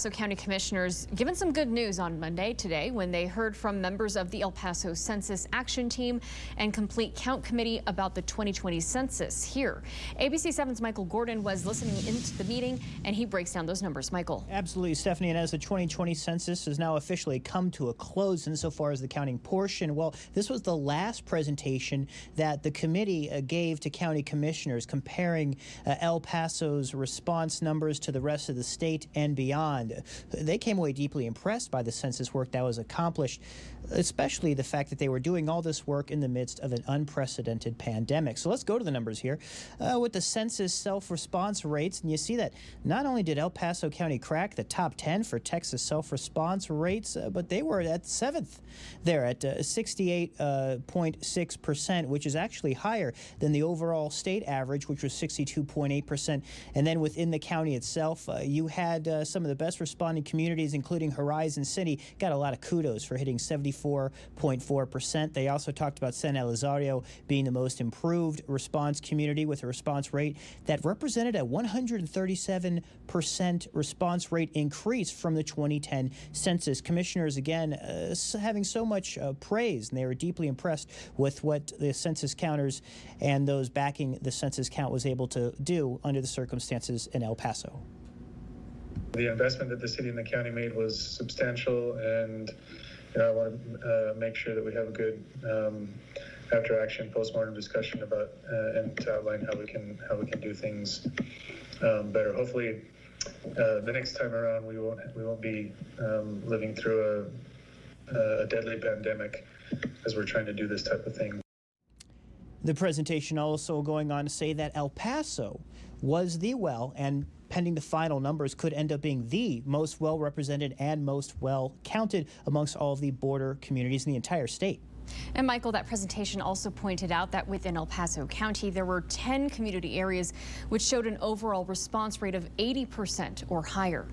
Paso County commissioners given some good news on Monday today when they heard from members of the El Paso Census Action Team and Complete Count Committee about the 2020 census here. ABC 7's Michael Gordon was listening into the meeting and he breaks down those numbers. Michael. Absolutely, Stephanie. And as the 2020 census has now officially come to a close insofar as the counting portion, well, this was the last presentation that the committee gave to county commissioners comparing El Paso's response numbers to the rest of the state and beyond. They came away deeply impressed by the census work that was accomplished, especially the fact that they were doing all this work in the midst of an unprecedented pandemic. So let's go to the numbers here with the census self-response rates. And you see that not only did El Paso County crack the top 10 for Texas self-response rates, but they were at 7th there at 68.6%, which is actually higher than the overall state average, which was 62.8%. And then within the county itself, you had some of the best responding communities, including Horizon City, got a lot of kudos for hitting 74.4%. They also talked about San Elizario being the most improved response community with a response rate that represented a 137% response rate increase from the 2010 census. Commissioners, again, having so much praise, and they were deeply impressed with what the census counters and those backing the census count was able to do under the circumstances in El Paso. The investment that the city and the county made was substantial, and I want to make sure that we have a good after-action postmortem discussion about and to outline how we can do things better. Hopefully, the next time around we won't be living through a deadly pandemic as we're trying to do this type of thing. The presentation also going on to say that El Paso was and pending the final numbers, could end up being the most well-represented and most well-counted amongst all of the border communities in the entire state. And Michael, that presentation also pointed out that within El Paso County, there were 10 community areas which showed an overall response rate of 80% or higher.